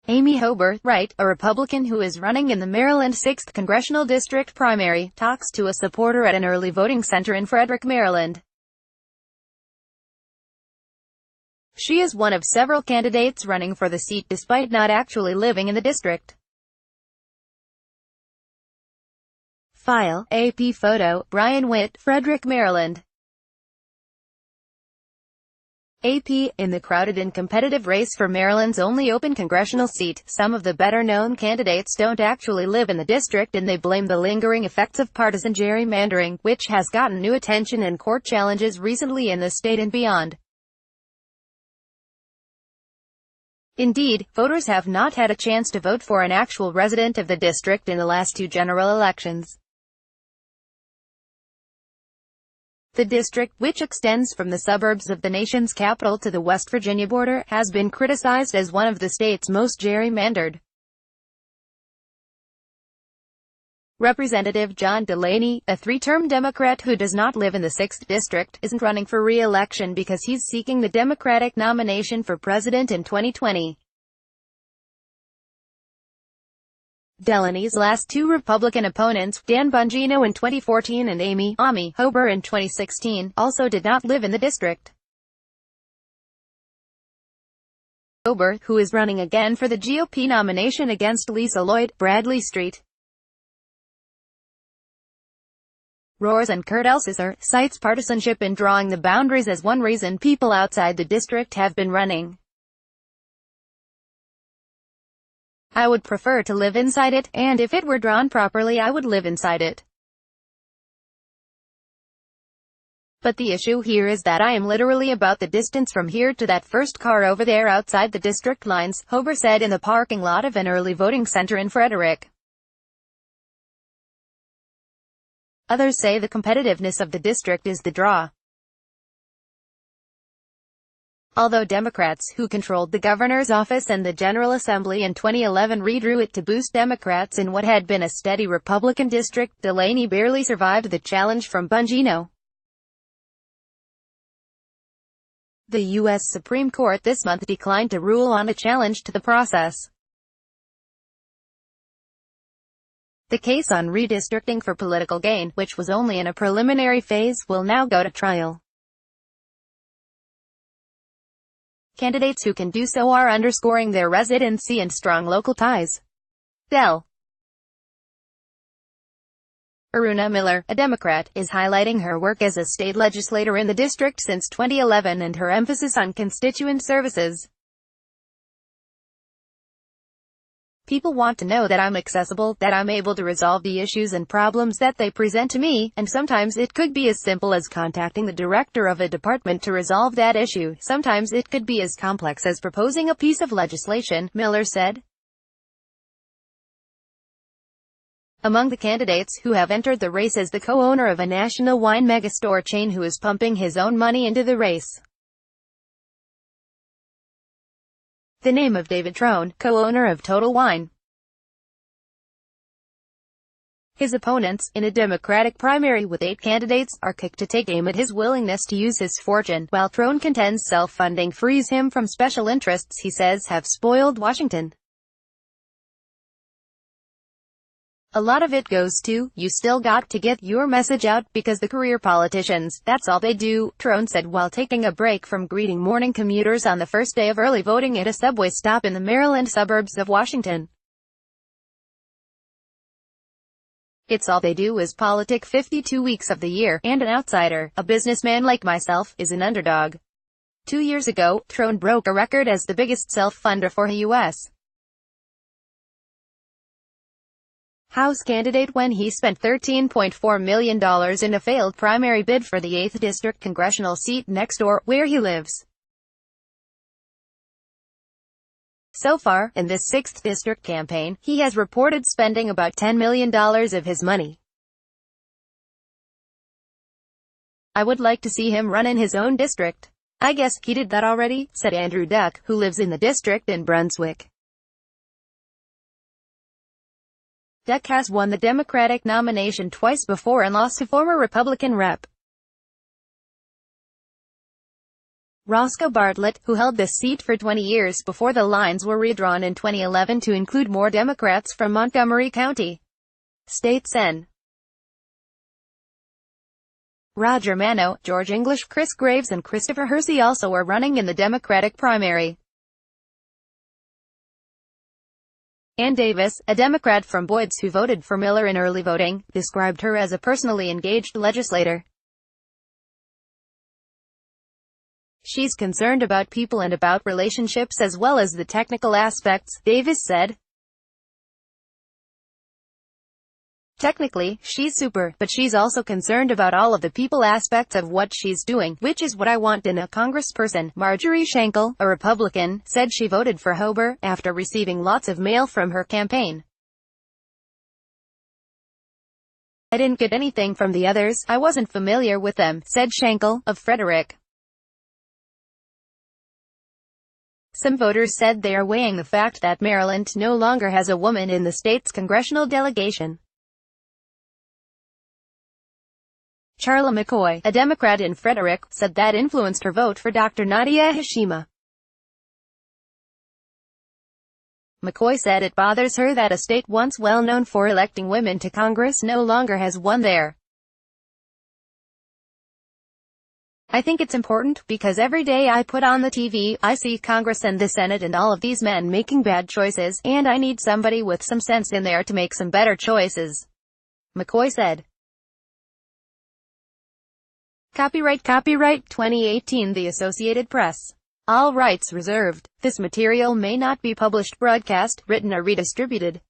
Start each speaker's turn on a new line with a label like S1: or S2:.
S1: Amy Hoeber, right, a Republican who is running in the Maryland 6th Congressional District primary, talks to a supporter at an early voting center in Frederick, Maryland. She is one of several candidates running for the seat despite not actually living in the district. File, AP photo, Brian Witt, Frederick, Maryland. AP, in the crowded and competitive race for Maryland's only open congressional seat, some of the better-known candidates don't actually live in the district and they blame the lingering effects of partisan gerrymandering, which has gotten new attention and court challenges recently in the state and beyond. Indeed, voters have not had a chance to vote for an actual resident of the district in the last two general elections. The district, which extends from the suburbs of the nation's capital to the West Virginia border, has been criticized as one of the state's most gerrymandered. Representative John Delaney, a three-term Democrat who does not live in the 6th District, isn't running for re-election because he's seeking the Democratic nomination for president in 2020. Delaney's last two Republican opponents, Dan Bongino in 2014 and Amy Hoeber in 2016, also did not live in the district. Hoeber, who is running again for the GOP nomination against Lisa Lloyd, Bradley Street, Roars and Kurt Elsesser, cites partisanship in drawing the boundaries as one reason people outside the district have been running. I would prefer to live inside it, and if it were drawn properly I would live inside it. But the issue here is that I am literally about the distance from here to that first car over there outside the district lines, Hoeber said in the parking lot of an early voting center in Frederick. Others say the competitiveness of the district is the draw. Although Democrats, who controlled the governor's office and the General Assembly in 2011, redrew it to boost Democrats in what had been a steady Republican district, Delaney barely survived the challenge from Bongino. The U.S. Supreme Court this month declined to rule on a challenge to the process. The case on redistricting for political gain, which was only in a preliminary phase, will now go to trial. Candidates who can do so are underscoring their residency and strong local ties. Del. Aruna Miller, a Democrat, is highlighting her work as a state legislator in the district since 2011 and her emphasis on constituent services. People want to know that I'm accessible, that I'm able to resolve the issues and problems that they present to me, and sometimes it could be as simple as contacting the director of a department to resolve that issue. Sometimes it could be as complex as proposing a piece of legislation, Miller said. Among the candidates who have entered the race is the co-owner of a national wine megastore chain who is pumping his own money into the race. The name of David Trone, co-owner of Total Wine. His opponents, in a Democratic primary with 8 candidates, are quick to take aim at his willingness to use his fortune, while Trone contends self-funding frees him from special interests he says have spoiled Washington. A lot of it goes to, you still got to get your message out, because the career politicians, that's all they do, Trone said while taking a break from greeting morning commuters on the first day of early voting at a subway stop in the Maryland suburbs of Washington. It's all they do is politic 52 weeks of the year, and an outsider, a businessman like myself, is an underdog. 2 years ago, Trone broke a record as the biggest self-funder for a U.S. House candidate when he spent $13.4 million in a failed primary bid for the 8th District congressional seat next door, where he lives. So far, in this 6th District campaign, he has reported spending about $10 million of his money. I would like to see him run in his own district. I guess he did that already, said Andrew Duck, who lives in the district in Brunswick. Duck has won the Democratic nomination twice before and lost to former Republican Rep. Roscoe Bartlett, who held this seat for 20 years before the lines were redrawn in 2011 to include more Democrats from Montgomery County, states N. Roger Mano, George English, Chris Graves and Christopher Hersey also are running in the Democratic primary. Ann Davis, a Democrat from Boyd's who voted for Miller in early voting, described her as a personally engaged legislator. She's concerned about people and about relationships as well as the technical aspects, Davis said. Technically, she's super, but she's also concerned about all of the people aspects of what she's doing, which is what I want in a congressperson. Marjorie Schenkel, a Republican, said she voted for Hoeber, after receiving lots of mail from her campaign. I didn't get anything from the others, I wasn't familiar with them, said Schenkel, of Frederick. Some voters said they are weighing the fact that Maryland no longer has a woman in the state's congressional delegation. Charla McCoy, a Democrat in Frederick, said that influenced her vote for Dr. Nadia Hashima. McCoy said it bothers her that a state once well known for electing women to Congress no longer has one there. I think it's important, because every day I put on the TV, I see Congress and the Senate and all of these men making bad choices, and I need somebody with some sense in there to make some better choices, McCoy said. Copyright 2018 The Associated Press. All rights reserved. This material may not be published, broadcast, written or redistributed.